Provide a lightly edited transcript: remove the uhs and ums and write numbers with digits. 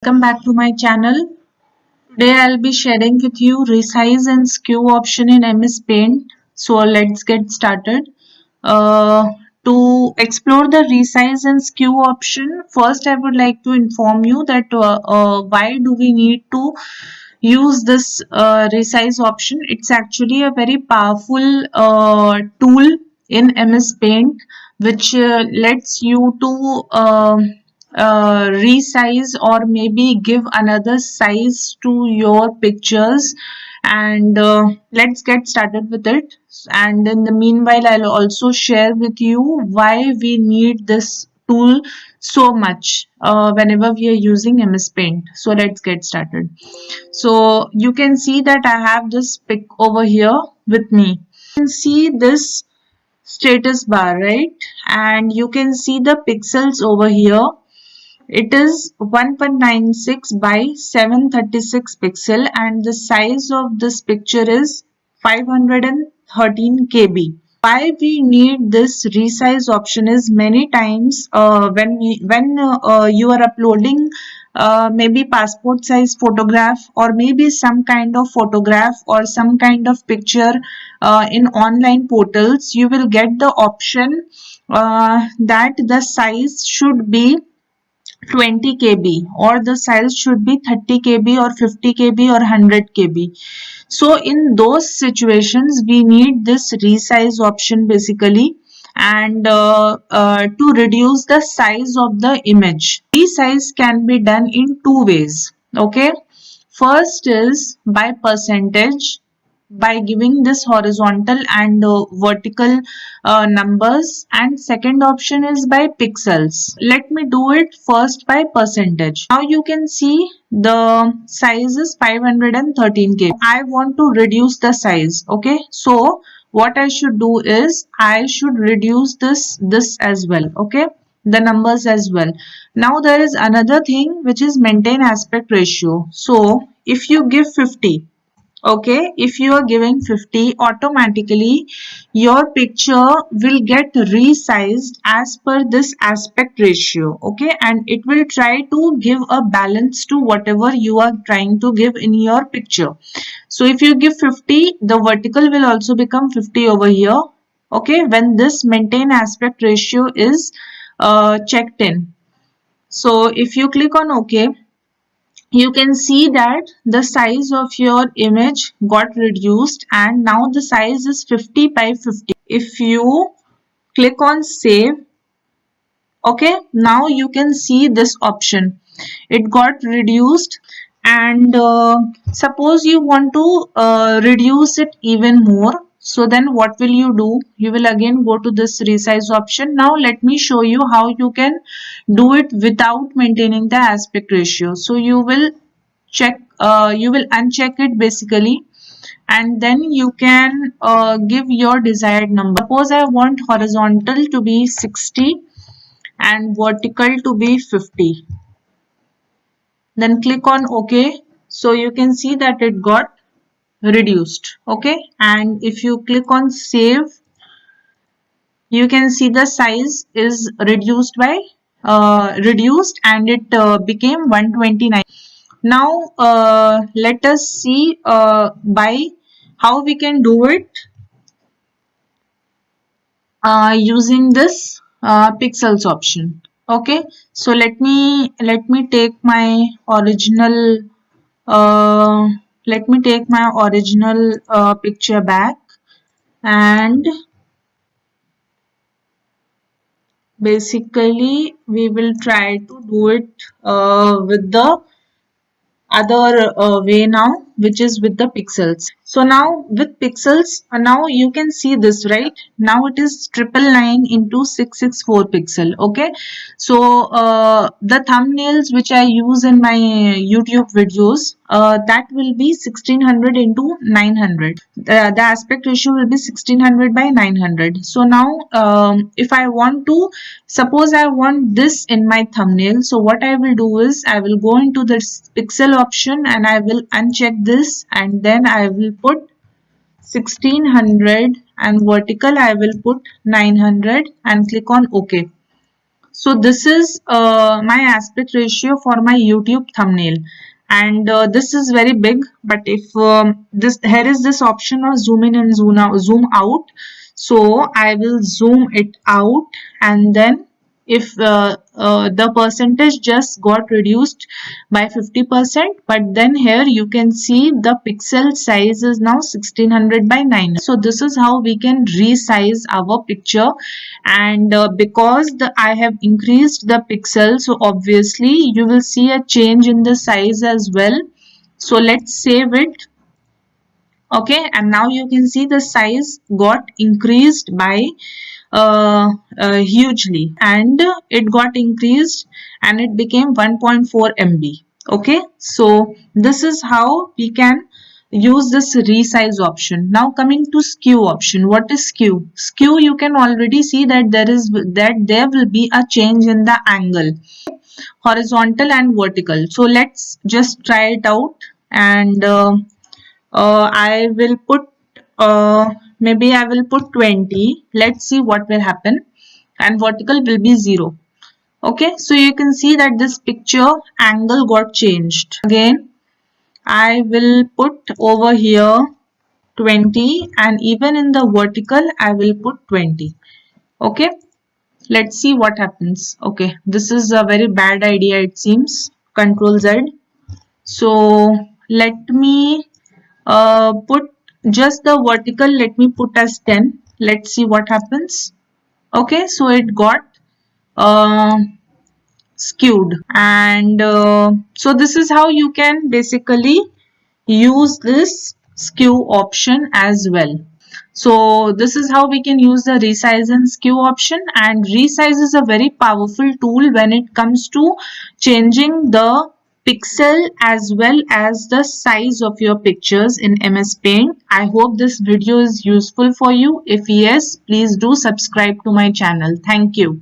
Welcome back to my channel. Today I'll be sharing with you resize and skew option in MS Paint. So let's get started. To explore the resize and skew option, first I would like to inform you that why do we need to use this resize option. It's actually a very powerful tool in MS Paint which lets you to resize or maybe give another size to your pictures. And let's get started with it. And in the meanwhile, I'll also share with you why we need this tool so much whenever we are using MS Paint. So let's get started. So you can see that I have this pic over here with me. You can see this status bar, right? And you can see the pixels over here. It is 1.96 by 736 pixel and the size of this picture is 513 KB. Why we need this resize option is many times when you are uploading maybe passport size photograph or maybe some kind of photograph or some kind of picture in online portals, you will get the option that the size should be 20 KB or the size should be 30 KB or 50 KB or 100 KB. So in those situations we need this resize option basically, and to reduce the size of the image. Resize can be done in two ways. Okay, first is by percentage, by giving this horizontal and vertical numbers, and second option is by pixels. Let me do it first by percentage. Now you can see the size is 513 KB. I want to reduce the size. Okay, so what I should do is I should reduce this as well. Okay, the numbers as well. Now there is another thing which is maintain aspect ratio. So if you give 50, okay, if you are giving 50, automatically your picture will get resized as per this aspect ratio. Okay, and it will try to give a balance to whatever you are trying to give in your picture. So if you give 50, the vertical will also become 50 over here. Okay, when this maintain aspect ratio is checked in. So if you click on OK, you can see that the size of your image got reduced and now the size is 50 by 50. If you click on save, okay, now you can see this option. It got reduced, and suppose you want to reduce it even more. So then what will you do? You will again go to this resize option. Now let me show you how you can do it without maintaining the aspect ratio. So you will uncheck it basically, and then you can give your desired number. Suppose I want horizontal to be 60 and vertical to be 50. Then click on OK. So you can see that it got reduced. Okay, and if you click on save, you can see the size is reduced by reduced and it became 129. Now let us see by how we can do it using this pixels option. Okay, so let me take my original picture back, and basically we will try to do it with the other way now, which is with the pixels. So now with pixels, now you can see this, right? Now it is 999 into 664 pixel. Okay, so the thumbnails which I use in my YouTube videos, that will be 1600 into 900. The aspect ratio will be 1600 by 900. So now if I want to, suppose I want this in my thumbnail, so what I will do is I will go into this pixel option and I will uncheck this, and then I will put 1600 and vertical I will put 900 and click on OK. So this is my aspect ratio for my YouTube thumbnail, and this is very big. But if this here is this option of zoom in and zoom out. So I will zoom it out, and then if the percentage just got reduced by 50%, but then here you can see the pixel size is now 1600 by 9. So this is how we can resize our picture, and because I have increased the pixel, so obviously you will see a change in the size as well. So let's save it. Okay, and now you can see the size got increased by hugely, and it got increased and it became 1.4 MB. Okay, so this is how we can use this resize option. Now coming to skew option. What is skew? Skew, you can already see that there will be a change in the angle, horizontal and vertical. So let's just try it out, and I will put maybe I will put 20. Let's see what will happen, and vertical will be 0. Okay, so you can see that this picture angle got changed. Again, I will put over here 20, and even in the vertical I will put 20. Okay, let's see what happens. Okay, this is a very bad idea, it seems. Control Z. So let me put just the vertical, let me put as 10. Let's see what happens. Okay, so it got skewed, and so this is how you can basically use this skew option as well. So this is how we can use the resize and skew option, and resize is a very powerful tool when it comes to changing the pixel as well as the size of your pictures in MS Paint. I hope this video is useful for you. If yes, please do subscribe to my channel. Thank you.